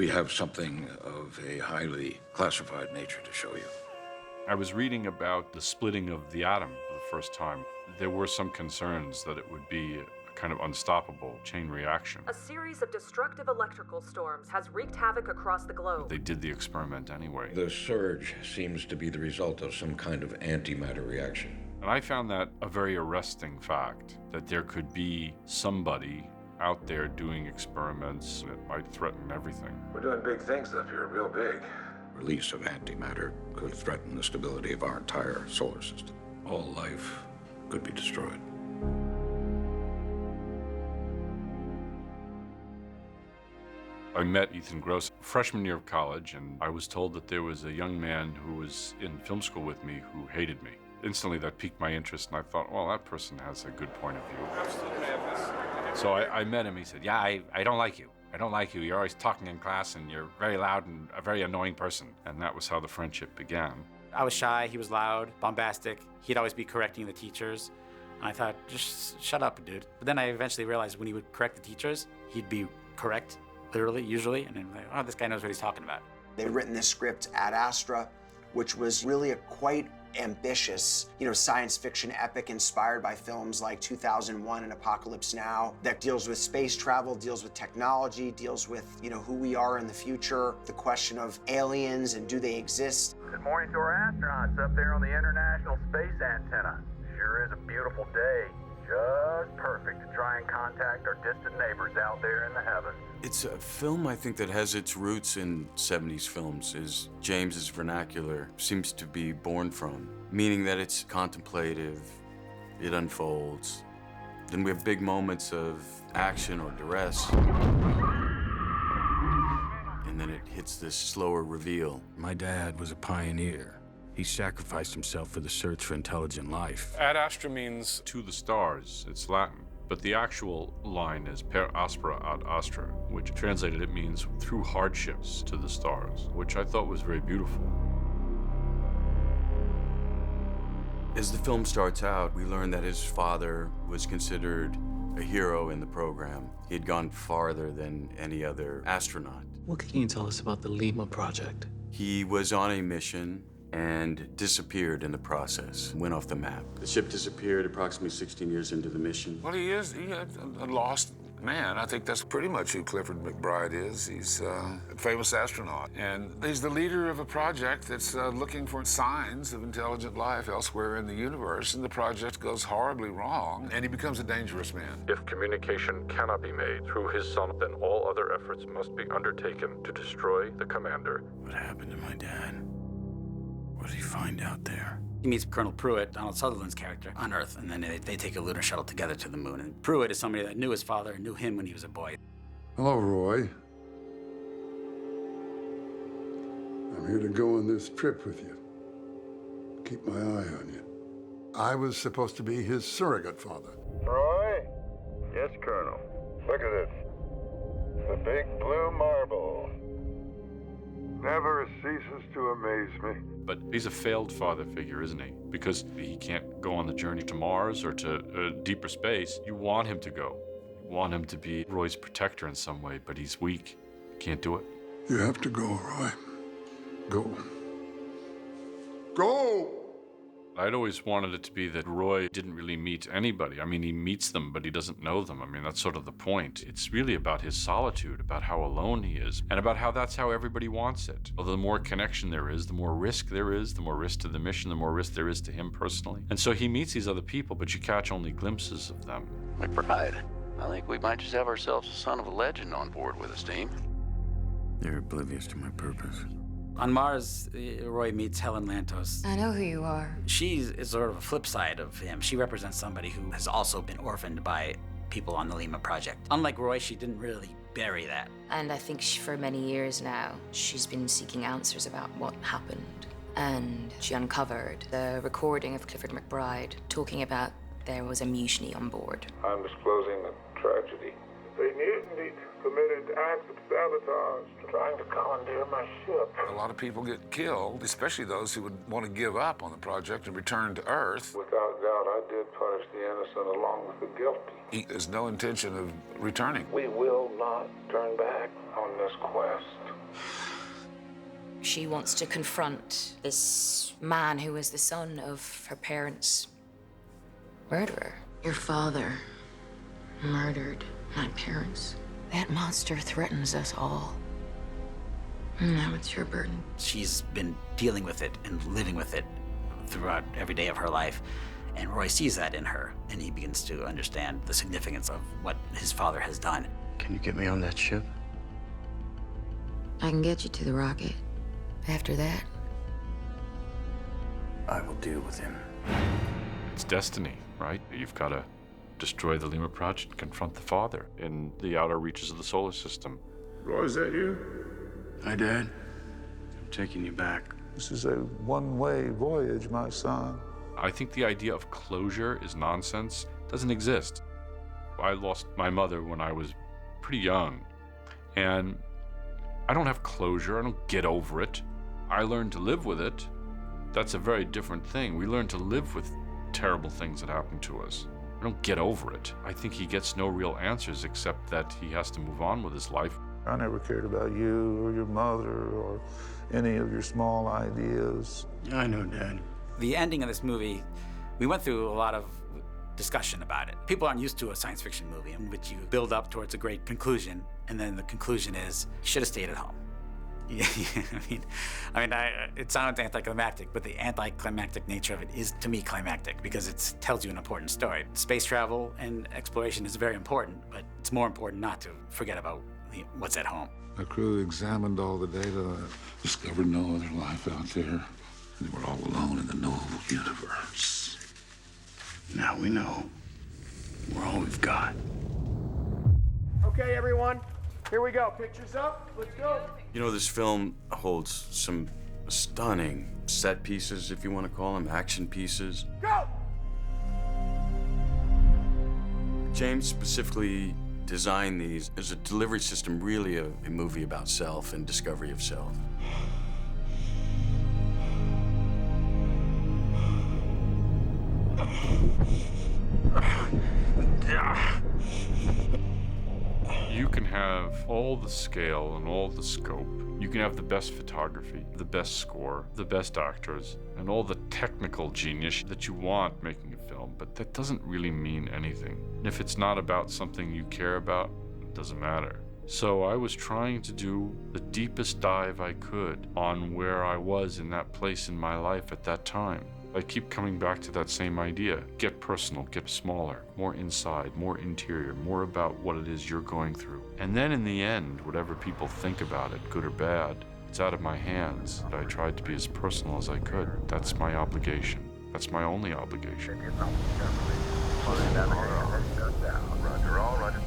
We have something of a highly classified nature to show you. I was reading about the splitting of the atom for the first time. There were some concerns that it would be a kind of unstoppable chain reaction. A series of destructive electrical storms has wreaked havoc across the globe. But they did the experiment anyway. The surge seems to be the result of some kind of antimatter reaction. And I found that a very arresting fact, that there could be somebody out there doing experiments that might threaten everything. We're doing big things up here, real big. Release of antimatter could threaten the stability of our entire solar system. All life could be destroyed. I met Ethan Gross freshman year of college, and I was told that there was a young man who was in film school with me who hated me. Instantly, that piqued my interest, and I thought, well, that person has a good point of view. So I met him. He said, yeah, I don't like you. I don't like you. You're always talking in class, and you're very loud and a very annoying person. And that was how the friendship began. I was shy, he was loud, bombastic. He'd always be correcting the teachers. And I thought, just shut up, dude. But then I eventually realized when he would correct the teachers, he'd be correct, literally, usually. And I'm like, oh, this guy knows what he's talking about. They'd written this script, Ad Astra, which was really a quite ambitious, science fiction epic inspired by films like 2001 and Apocalypse Now, that deals with space travel, deals with technology, deals with, who we are in the future, the question of aliens and do they exist. Good morning to our astronauts up there on the International Space Antenna. Sure is a beautiful day. Just perfect to try and contact our distant neighbors out there in the heavens. It's a film, I think, that has its roots in 70s films, is James's vernacular seems to be born from, meaning that it's contemplative, it unfolds. Then we have big moments of action or duress. And then it hits this slower reveal. My dad was a pioneer. He sacrificed himself for the search for intelligent life. Ad Astra means to the stars. It's Latin. But the actual line is per aspera ad astra, which translated it means through hardships to the stars, which I thought was very beautiful. As the film starts out, we learn that his father was considered a hero in the program. He had gone farther than any other astronaut. What can you tell us about the Lima project? He was on a mission and disappeared in the process, went off the map. The ship disappeared approximately 16 years into the mission. Well, he is a lost man. I think that's pretty much who Clifford McBride is. He's a famous astronaut. And he's the leader of a project that's looking for signs of intelligent life elsewhere in the universe. And the project goes horribly wrong, and he becomes a dangerous man. If communication cannot be made through his son, then all other efforts must be undertaken to destroy the commander. What happened to my dad? What did he find out there? He meets Colonel Pruitt, Donald Sutherland's character, on Earth, and then they take a lunar shuttle together to the moon. And Pruitt is somebody that knew his father and knew him when he was a boy. Hello, Roy. I'm here to go on this trip with you. Keep my eye on you. I was supposed to be his surrogate father. Roy? Yes, Colonel. Look at this. The big blue marble. Never ceases to amaze me. But he's a failed father figure, isn't he? Because he can't go on the journey to Mars or to deeper space. You want him to go. You want him to be Roy's protector in some way, but he's weak. Can't do it. You have to go, Roy. Go. Go! I'd always wanted it to be that Roy didn't really meet anybody. I mean, he meets them, but he doesn't know them. I mean, that's sort of the point. It's really about his solitude, about how alone he is, and about how that's how everybody wants it. Although the more connection there is, the more risk there is, the more risk to the mission, the more risk there is to him personally. And so he meets these other people, but you catch only glimpses of them. McBride, I think we might just have ourselves a son of a legend on board with us, team. They're oblivious to my purpose. On Mars, Roy meets Helen Lantos. I know who you are. She is sort of a flip side of him. She represents somebody who has also been orphaned by people on the Lima project. Unlike Roy, she didn't really bury that. And I think for many years now, she's been seeking answers about what happened. And she uncovered the recording of Clifford McBride talking about there was a mutiny on board. I'm disclosing a tragedy. They mutinied, committed acts of sabotage, trying to commandeer my ship. A lot of people get killed, especially those who would want to give up on the project and return to Earth. Without doubt, I did punish the innocent along with the guilty. He has no intention of returning. We will not turn back on this quest. She wants to confront this man who is the son of her parents' murderer. Your father murdered my parents. That monster threatens us all. Now it's your burden. She's been dealing with it and living with it throughout every day of her life. And Roy sees that in her, and he begins to understand the significance of what his father has done. Can you get me on that ship? I can get you to the rocket. After that, I will deal with him. It's destiny, right? You've got to destroy the Lima Project, confront the father in the outer reaches of the solar system. Roy, is that you? Hi, Dad. I'm taking you back. This is a one-way voyage, my son. I think the idea of closure is nonsense. It doesn't exist. I lost my mother when I was pretty young, and I don't have closure. I don't get over it. I learned to live with it. That's a very different thing. We learn to live with terrible things that happen to us. I don't get over it. I think he gets no real answers except that he has to move on with his life. I never cared about you or your mother or any of your small ideas. I know, Dad. The ending of this movie, we went through a lot of discussion about it. People aren't used to a science fiction movie in which you build up towards a great conclusion, and then the conclusion is, you should have stayed at home. It sounds anticlimactic, but the anticlimactic nature of it is, to me, climactic because it tells you an important story. Space travel and exploration is very important, but it's more important not to forget about what's at home. The crew examined all the data, discovered no other life out there. They were all alone in the known universe. Now we know. We're all we've got. Okay, everyone. Here we go. Pictures up. Let's go. You know, this film holds some stunning set pieces, if you want to call them, action pieces. Go! James specifically designed these as a delivery system, really a movie about self and discovery of self. You can have all the scale and all the scope. You can have the best photography, the best score, the best actors, and all the technical genius that you want making a film, but that doesn't really mean anything. And if it's not about something you care about, it doesn't matter. So I was trying to do the deepest dive I could on where I was in that place in my life at that time. I keep coming back to that same idea. Get personal, get smaller, more inside, more interior, more about what it is you're going through. And then in the end, whatever people think about it, good or bad, it's out of my hands. I tried to be as personal as I could. That's my obligation. That's my only obligation. Roger, all. Roger,